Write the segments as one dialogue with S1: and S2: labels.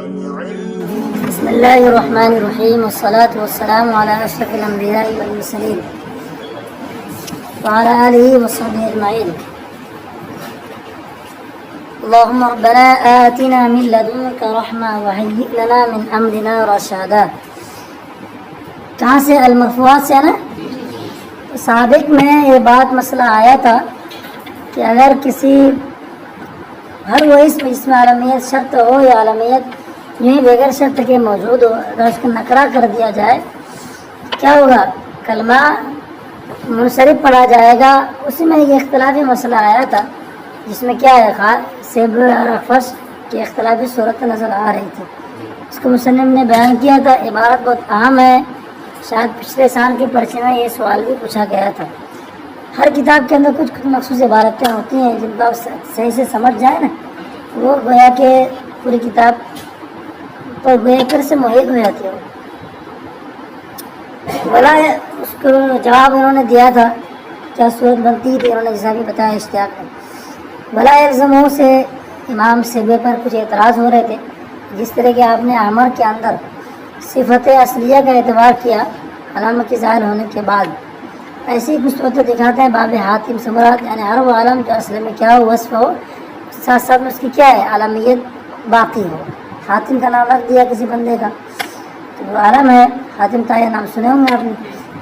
S1: بسم اللہ الرحمن الرحیم والصلاة والسلام علی اشرف الانبیاء والمرسلین وعلی آلہ وصحبہ اجمعین. اللهم ربنا آتنا من لدنك رحمة وهيئ لنا من أمرنا رشدا. کہاں سے؟ المرفوعات سے ہے نا. سابق میں یہ بات مسئلہ آیا تھا کہ اگر کسی ہر وہ اس میں عالمیت شرط ہو یا عالمیت یہیں بغیر شرط کے موجود ہو، اگر اس کو نکرہ کر دیا جائے کیا ہوگا؟ کلمہ منصرف پڑھا جائے گا. اسی میں یہ اختلافی مسئلہ آیا تھا جس میں کیا ہے، سیب اور اخفش کی اختلافی صورت نظر آ رہی تھی. اس کو مصنف نے بیان کیا تھا. عبارت بہت اہم ہے. شاید پچھلے سال کے پرچے میں یہ سوال بھی پوچھا گیا تھا. ہر کتاب کے اندر کچھ مخصوص عبارتیں ہوتی ہیں جن کو آپ صحیح سے سمجھ جائیں نا، وہ گویا کہ پوری کتاب پر گویا کر سے محیط ہو جاتی ہے. بلا اس کو جواب انہوں نے دیا تھا کیا صورت بنتی تھی، انہوں نے جیسا بھی بتایا اشتیاق میں. بلا الزموں سے امام سیبے پر کچھ اعتراض ہو رہے تھے. جس طرح کہ آپ نے عمر کے اندر صفت اصلیہ کا اعتبار کیا علامہ کے ظاہر ہونے کے بعد، ایسی کچھ صورتیں دکھاتے ہیں باب حاتم سے مراد یعنی ہر وہ عالم جو اصل میں کیا ہو، وصف ہو، ساتھ ساتھ میں اس کی کیا ہے، عالمیت باقی ہو. حاتم کا نام رکھ دیا کسی بندے کا تو وہ عالم ہے. حاتم کا یہ نام سنے ہوں گے آپ نے.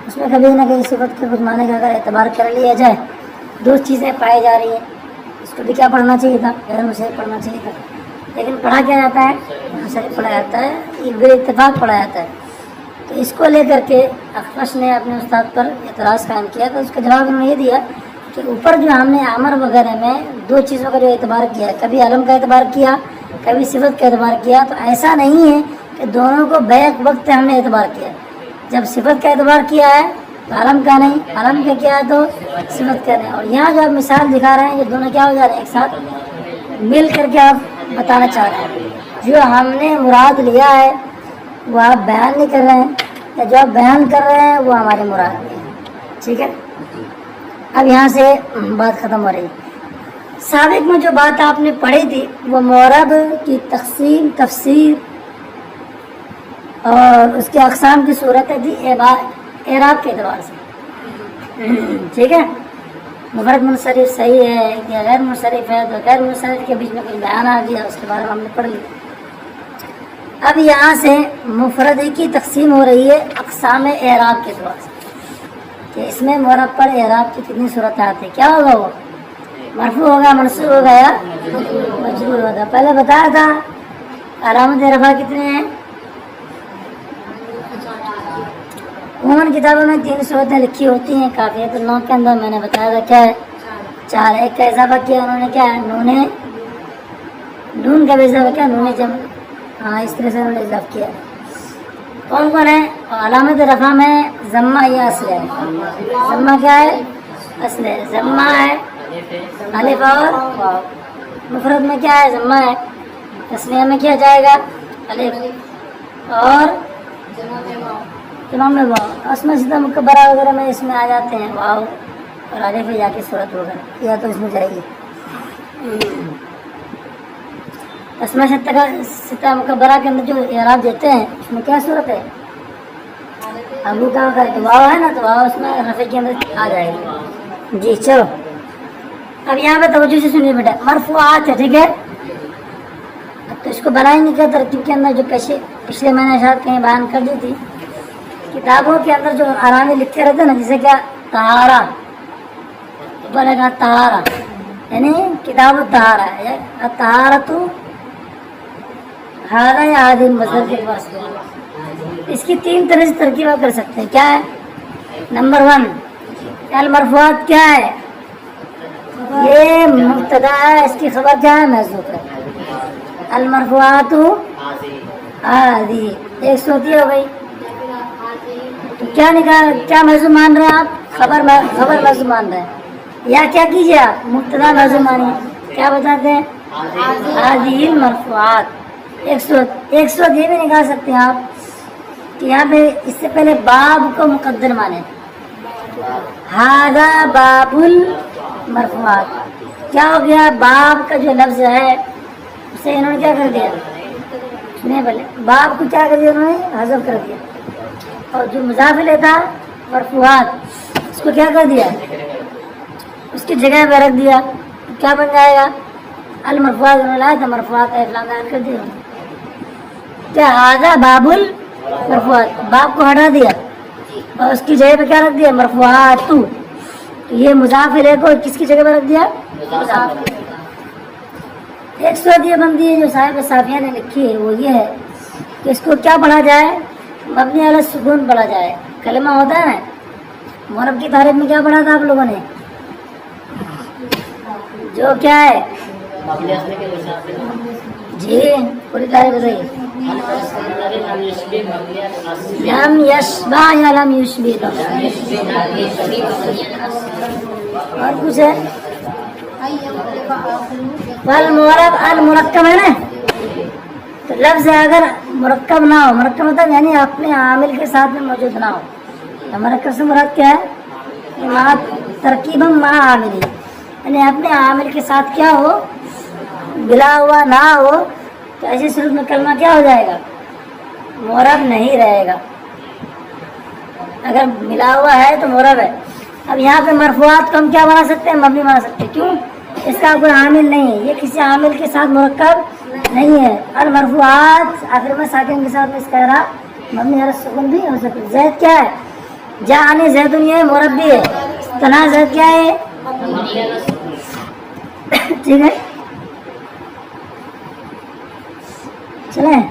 S1: اس میں کبھی نہ کبھی صفت کے کچھ معنی کا اگر اعتبار کر لیا جائے، دو چیزیں پائی جا رہی ہیں. اس کو بھی کیا پڑھنا چاہیے تھا، غیر منصرف پڑھنا چاہیے تھا. لیکن پڑھا کیا جاتا ہے، منصرف پڑھا جاتا ہے. یہ بے اتفاق پڑھا جاتا ہے. تو اس کو لے کر کے اخفش نے اپنے استاد پر اعتراض قائم کیا. تو اس کا جواب انہوں نے یہ دیا کہ اوپر جو ہم نے عمر وغیرہ میں دو چیزوں کا جو اعتبار کیا ہے، کبھی علم کا اعتبار کیا، کبھی صفت کا اعتبار کیا، تو ایسا نہیں ہے کہ دونوں کو بیک وقت ہم نے اعتبار کیا. جب صفت کا اعتبار کیا ہے تو علم کا نہیں، علم کا کیا ہے تو صفت کا نہیں. اور یہاں جو آپ مثال دکھا رہے ہیں یہ دونوں کیا ہو جا رہے ہیں، ایک ساتھ مل کر کے آپ بتانا چاہ رہے ہیں. جو ہم نے مراد لیا ہے وہ آپ بیان نہیں کر رہے ہیں، یا جو آپ بیان کر رہے ہیں وہ ہمارے مراد نہیں ہے. ٹھیک ہے، اب یہاں سے بات ختم ہو رہی ہے. سابق میں جو بات آپ نے پڑھی تھی وہ معرب کی تقسیم، تفسیر اور اس کے اقسام کی صورتیں تھی اعراب کے اعتبار سے. ٹھیک ہے، مفرد منصرف صحیح ہے یا غیر منصرف ہے، تو غیر منصرف کے بیچ میں کچھ بیان آ گیا، اس کے بارے میں ہم نے پڑھ لیا. اب یہاں سے مفرد کی تقسیم ہو رہی ہے اقسام اعراب کے اعتبار سے کہ اس میں معرب پر اعراب کی کتنی صورتیں آتی ہیں. کیا ہوگا، وہ مرفوع ہوگا، منصوب ہوگا یا مجرور ہوگا. پہلے بتایا تھا علامت رفع کتنے ہیں. عموماً کتابوں میں 3 صورتیں لکھی ہوتی ہیں. کافیت النون کے اندر میں نے بتایا تھا کیا ہے 4. ایک کا اضافہ کیا انہوں نے، کیا ہے نون کا بھی اضافہ کیا، نون جمع. ہاں، اس طرح سے انہوں نے اضافہ کیا. کون کون ہے؟ علامت رفع میں ضمہ یا اصل ہے. ضمہ کیا ہے، اصل ہے. ضمہ ہے الف اور واو. مفرد میں کیا ہے، ضمہ ہے. تسنیہ میں کیا جائے گا، الف اور جمع میں واو. اسماء ستہ مکبرہ وغیرہ میں اس میں آ جاتے ہیں واو اور الف یا کی صورت وغیرہ، یا تو اس میں جائے گی. اسماء ستہ مکبرہ کے اندر جو اعراب دیتے ہیں اس میں کیا صورت ہے، ابو کا تو واو ہے نا، تو واو اس میں رفع کے اندر آ جائے گی. جی چلو، اب یہاں پہ توجہ سے سنیے بیٹا. مرفوعات ہے، ٹھیک ہے. اب تو اس کو بنائیں گے کیا ترتیب کے اندر، جو پچھلے میں نے شاید کہیں بیان کر دی تھی. کتابوں کے اندر جو آرامی لکھتے رہتے ہیں نا، جیسے کیا طہارہ، اوپر لگا طہارہ یعنی کتاب الطہارہ ہے. طہارت ہارا یا عادل مصدر کے پاس. اس کی 3 طرح سے ترکیب کر سکتے ہیں. کیا ہے، نمبر 1 المرفوعات کیا ہے، یہ مبتدا ہے، اس کی خبر کیا ہے، محذوف ہے. المرفوعات هذه ایک صورت ہو گئی. تو کیا نکال، کیا محذوف مان رہے ہیں آپ، خبر محذوف مان رہے ہیں، یا کیا کیجیے آپ مبتدا محذوف مانیے. کیا بتاتے ہیں، هذه المرفوعات. ایک صورت یہ بھی نکال سکتے ہیں آپ کہ یہاں پہ اس سے پہلے باب کو مقدر مانے، هذا باب المرفوعات. کیا ہو گیا، باب کا جو لفظ ہے اسے انہوں نے کیا کر دیا، سنیں پہلے، باب کو کیا کر دیا انہوں نے؟ حذف کر دیا. اور جو مضاف الیہ تھا مرفوعات، اس کو کیا کر دیا؟ اس کی جگہ پہ رکھ دیا. کیا بن جائے گا؟ المرفوعات انہوں نے لایا تھا، مرفوعات فلان بیان کر دیا. کیا ھذا باب المرفوعات، باب کو ہٹا دیا اور اس کی جگہ پہ کیا رکھ دیا؟ مرفوعات. تو یہ مضاف الیہ کو کس کی جگہ پہ رکھ دیا؟ مضاف الیہ. ایک صورت یہ بنتی ہے جو صاحب صافیہ نے لکھی ہے، وہ یہ ہے کہ اس کو کیا پڑھا جائے؟ مبنی علی السکون پڑھا جائے. کلمہ ہوتا ہے نا، معرب کی تعریف میں کیا پڑھا تھا آپ لوگوں نے؟ جو کیا ہے جی پوری تعریف بتائیے. لم یشبع یا لم یشبع، اور کچھ ہے؟ والمعرب المرکب ہے نا، تو لفظ اگر مرکب نہ ہو، مرکب مطلب یعنی اپنے عامل کے ساتھ میں موجود نہ ہو. مرکب سے مراد کیا ہے؟ ترکیبا مع عاملی، یعنی اپنے عامل کے ساتھ کیا ہو؟ ملا ہوا نہ ہو، تو ایسی صورت میں کلمہ کیا ہو جائے گا؟ معرب نہیں رہے گا. اگر ملا ہوا ہے تو معرب ہے. اب یہاں پہ مرفوعات کو ہم کیا بنا سکتے ہیں؟ مبنی بنا سکتے ہیں. کیوں؟ اس کا کوئی عامل نہیں ہے، یہ کسی عامل کے ساتھ مرکب نہیں ہے. المرفوعات آخر میں ساکن کے ساتھ میں اس کا اعراب مبنی علی السکون بھی ہو سکتا ہے. زید کیا ہے؟ جاءنی زیدن، یہ معرب بھی ہے. تنا زید کیا ہے؟ ٹھیک ہے چلیں.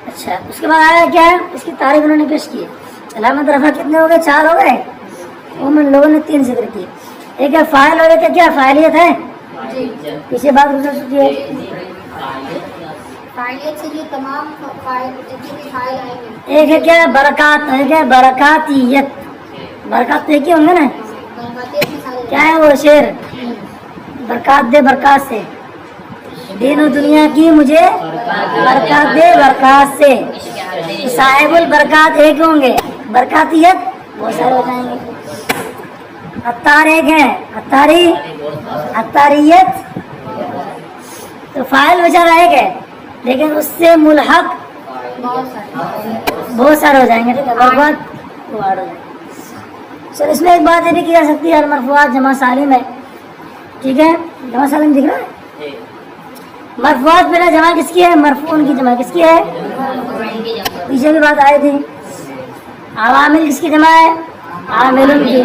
S1: اچھا اس کے بعد آیا کیا ہے؟ اس کی تعریف انہوں نے پیش کی ہے. علامت رفع کتنے ہو گئے؟ 4 ہو گئے. عموماً لوگوں نے 3 ذکر کیے. ایک ہے فاعل، اور ایک ہے کیا؟ فاعلیت ہے. پیچھے بات گزر چکی ہے. ایک ہے کیا؟ برکات. ایک ہے برکاتیت. برکات تو ایک ہی ہوں گے نا. کیا ہے وہ شعر؟ برکات دے برکات سے، دین و دنیا کی مجھے برکات دے برکات سے. صاحب البرکات ایک ہوں گے، برکاتیت بہت سارے ہو جائیں گے. عطار ایک ہے، عطاری عطاریت. تو فاعل بیچارہ ایک ہے لیکن اس سے ملحق بہت سارے ہو جائیں گے. ٹھیک ہے، مرفوعات ہو جائیں گے. سر اس میں ایک بات یہ بھی کی جا سکتی ہے، المرفوعات جمع سالم ہے. ٹھیک ہے، جمع سالم دکھ رہا ہے. مرفوعات پہلے جمع کس کی ہے؟ مرفوعن کی جمع کس کی ہے؟ پیچھے بھی بات آئی تھی. عوامل کس کی جمع ہے؟ عاملن کی.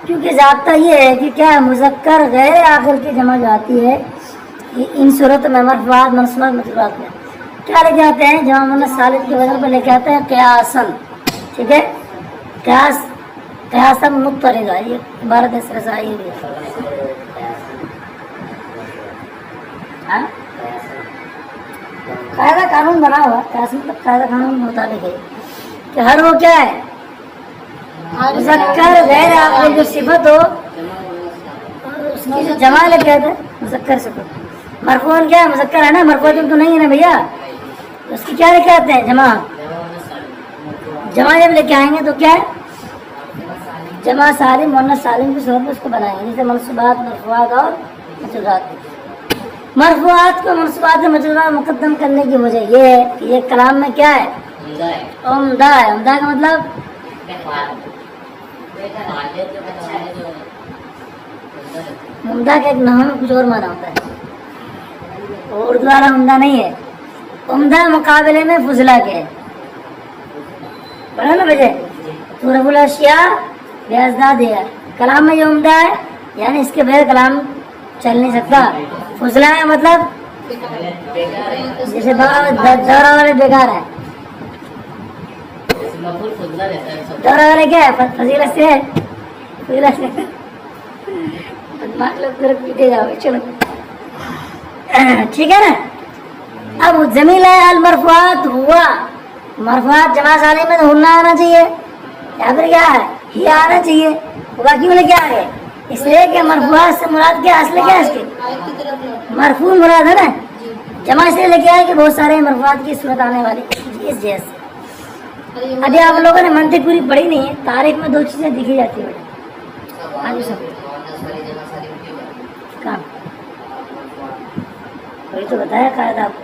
S1: کیونکہ ضابطہ یہ ہے کہ کیا مذکر غیر آخر کی جمع جو آتی ہے ان صورت میں مرفوعات منصوبات مجرورات میں کیا لے کے آتے ہیں؟ جمع مؤنث سالم کی وجہ پہ لے کے آتے ہیں قیاسن. ٹھیک ہے، قیاسن مضطردا، یہ عبارت اس طرح سے آئی ہوئی ہے. قاعدہ قانون بنا ہوا، قیاس مطلب قاعدہ قانون کے مطابق ہے کہ ہر وہ کیا ہے؟ مذکر غیر آخر جو صفت ہو اس کی جو جمع لے کے آتے ہیں مذکر صفت. مرفوعن کیا ہے؟ مذکر ہے نا، مرفوعن تو نہیں ہے نا بھیا. اس کی کیا لے کے آتے ہیں؟ جمع. جمع جب لے کے آئیں گے تو کیا ہے؟ جمع سالم مؤنث سالم کی صورت میں اس کو بنائیں گے، جیسے منصوبات مرفوعات اور مجرورات. مرفوعات کو منصوبات مجرورات مقدم کرنے کی وجہ یہ ہے کہ یہ کلام میں کیا ہے؟ عمدہ ہے. عمدہ کا مطلب عمدہ کا ایک نحو میں کچھ اور معنی ہوتا ہے، اردو والا عمدہ نہیں ہے. عمدہ مقابلے میں فضلہ کے ہے. بڑھا نا بجے تورب الاشیاء بیازداد ہے. کلام میں یہ عمدہ ہے یعنی اس کے بغیر کلام چل نہیں سکتا. فضلہ ہے مطلب جیسے دورہ والے بیکار ہے. دورہ والے کیا ہے؟ فضیلت سے ہے. فضیلت سے پیٹے جاؤ. چلو ٹھیک ہے نا. اب زمیل ہے المرفوعات ہوا. مرفوعات جمع سالم میں تو ہونا آنا چاہیے، یا پھر کیا ہے؟ ہی آنا چاہیے. ہوگا کیوں لے کے آ گئے؟ اس لیے کہ مرفوعات سے مراد کیا؟ اصل کیا ہے اس کے؟ مرفوع مراد ہے نا. جمع سے لے کے آئے کہ بہت سارے مرفوعات کی صورت آنے والی اس جیسے. ابھی آپ لوگوں نے منطق پوری پڑھی نہیں ہے. تاریخ میں 2 چیزیں دکھی جاتی ہیں. ہاں جی سب کام وہی تو بتایا قاعدہ آپ کو.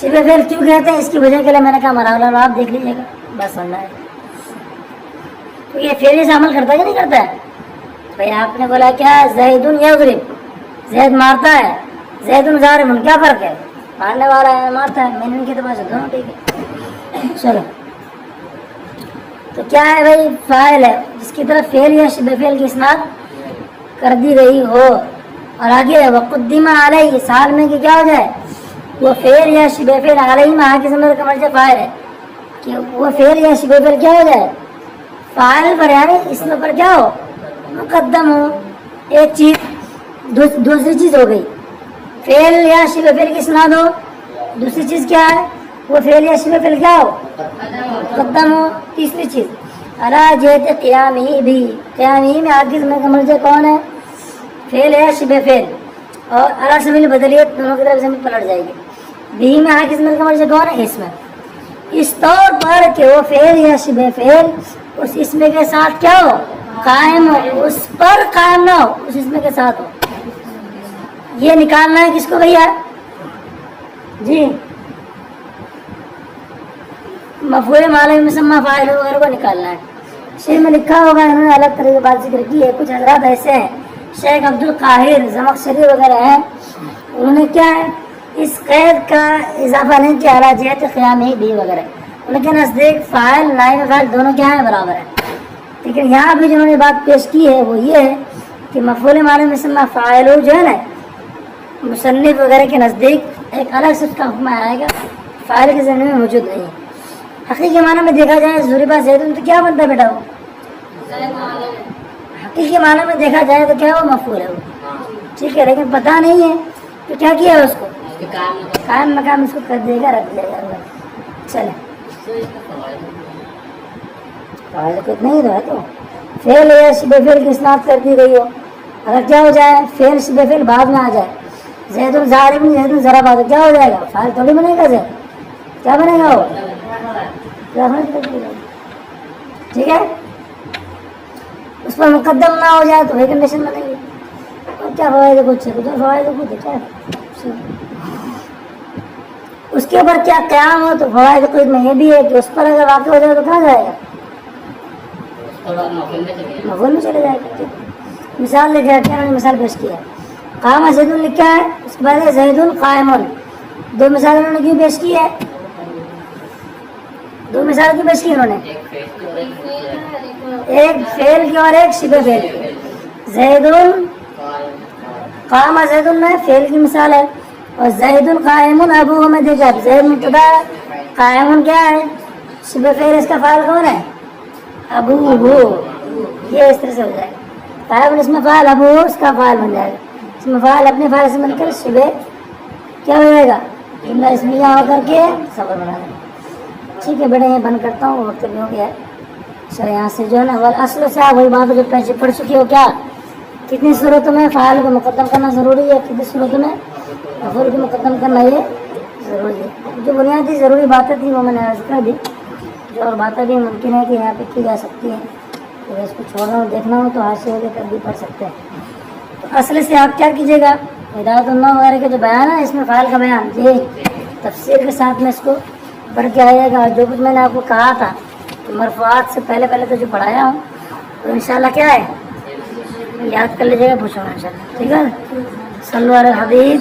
S1: شبہ فعل کیوں کہتے ہیں اس کی وجہ کے لیے میں نے کہا مراحل آپ دیکھ لیجیے گا، بس سننا ہے تو یہ فعل سے عمل کرتا ہے کہ نہیں کرتا ہے؟ بھائی آپ نے بولا کیا زید یضرب، زید مارتا ہے، زید ضارب، کیا فرق ہے؟ مارنے والا ہے مارتا ہے، میں نے کے اعتبار سے دونوں ٹھیک ہے. چلو تو کیا ہے بھائی؟ فاعل ہے جس کی طرف فعل یا شبہ فعل کی اسناد کر دی گئی ہو، اور آگے ہے وقدم علیہ، سال میں کہ کیا ہو جائے وہ فعل یا شبہ فعل علیہ میں آگے ضمیر کا مرجع فاعل ہے کہ وہ فعل یا شبہ فعل کیا ہو جائے فاعل پر، یعنی اس میں پر کیا ہو مقدم ہو. ایک چیز دوسری چیز ہو گئی فعل یا شبہ فعل کی اسناد ہو، دوسری چیز کیا ہے وہ فعل یا شبہ فعل کیا ہو مقدم ہو. تیسری چیز علی جہت قیامہ بھی، قیامہ میں آگے ضمیر کا مرجع کون ہے؟ فعل یا شبہ فعل، اور علی سبیل بدلیت دونوں کی طرف سے پلٹ جائے گی. بھی میں آگے ضمیر کا مرجع کون ہے؟ اس میں، اس طور پر کہ وہ فعل یا شبہ فعل اس اسم کے ساتھ کیا ہو قائم ہو، اس پر قائم نہ ہو، اس اسم کے ساتھ ہو. یہ نکالنا ہے کس کو بھیا؟ جی مفعول ماضی مسمى فاعل وغیرہ کو نکالنا ہے. شیخ میں لکھا ہوگا، انہوں نے الگ طرح کی بات ذکر کی ہے. کچھ حضرات ایسے ہیں شیخ عبد القاہر زمخشری وغیرہ ہیں، انہوں نے کیا ہے اس قید کا اضافہ نہیں کیا علی جہت قیامہ بھی وغیرہ، ان کے نزدیک فاعل نائب فاعل دونوں کیا ہیں برابر ہیں. لیکن یہاں بھی جنہوں نے بات پیش کی ہے وہ یہ ہے کہ مفعول ماضی مسمى فاعل جو ہے نا مصنف وغیرہ کے نزدیک ایک الگ سے اس کا حکم آئے گا، فاعل کے ذہن میں موجود نہیں ہے. حقیقی معنی میں دیکھا جائے ضربہ زیدن تو کیا بنتا بیٹا وہ؟ حقیقی معنی میں دیکھا جائے تو کیا وہ مفعول ہے وہ، ٹھیک ہے. لیکن پتہ نہیں ہے تو کیا کیا ہے اس کو قائم مقام اس کو کر دے گا، رکھ دے گا. چلے فاعل کو نہیں رہا تو فعل یا شبہ فعل کی اسناد کر دی گئی ہو، اگر کیا ہو جائے فعل شبہ فعل بعد میں آ جائے زید ضارب زید ضرب آ کیا ہو جائے گا؟ فاعل تھوڑی بنے گا، زید کیا بنے گا وہ؟ ٹھیک ہے. اس پر مقدم نہ ہو جائے تو وہی کنڈیشن بنے گی. اور کیا فوائد کچھ فوائد کچھ کیا اس کے اوپر کیا قیام ہو تو فوائد کچھ میں یہ بھی ہے کہ اس پر اگر واقع ہو جائے تو کہاں جائے گا؟ مفعول میں چلے جائے گا. مثال لے کے انہوں نے مثال پیش کیا قام زید لکھا ہے، اس کے بعد زید قائم. دو مثال انہوں نے کیوں پیش کی ہے؟ دو مثال کی پیش کی انہوں نے، ایک فعل کی اور ایک شبہ فعل کی. زید قام زید میں فعل کی مثال ہے، اور زید قائم ابوہ میں دیکھا زید مبتدا ہے، قائم کیا ہے شبہ فعل، اس کا فاعل کون ہے؟ ابوہ. یہ اس طرح سے ہو جائے گا قائم اس میں فاعل ابوہ اس کا فاعل بن جائے گا. اس میں فاعل اپنے فاعل سے بن کر شبہ کیا ہو جائے گا جملہ اسمیہ ہو کر کے خبر بنا دیں گے. ٹھیک ہے بیٹا یہ بند کرتا ہوں، وقت بھی ہو گیا ہے. سر یہاں سے جو ہے نا اصل سے آپ وہی بات جو پہلے پڑھ چکی ہو، کیا کتنی صورتوں میں فاعل کو مقدم کرنا ضروری ہے، کتنی صورتوں میں مفعول کو مقدم کرنا یہ ضروری ہے. جو بنیادی ضروری باتیں تھیں وہ میں نے عرض کر دی، جو اور باتیں بھی ممکن ہے کہ یہاں پہ کی جا سکتی ہیں. اگر اس کو چھوڑنا ہو دیکھنا ہو تو حاشیے کے کر بھی پڑھ سکتے ہیں. تو اصل سے آپ کیا کیجیے گا ہدایت اللہ وغیرہ کا جو بیان ہے اس میں فاعل کا بیان یہ تفسیر کے ساتھ میں اس کو پڑھ کے آئیے گا. جو کچھ میں نے آپ کو کہا تھا کہ مرفوعات سے پہلے تو جو پڑھایا ہوں تو انشاءاللہ کیا ہے یاد کر لیجیے گا، پوچھوں گا انشاءاللہ. ٹھیک ہے. صلو علی الحبیب.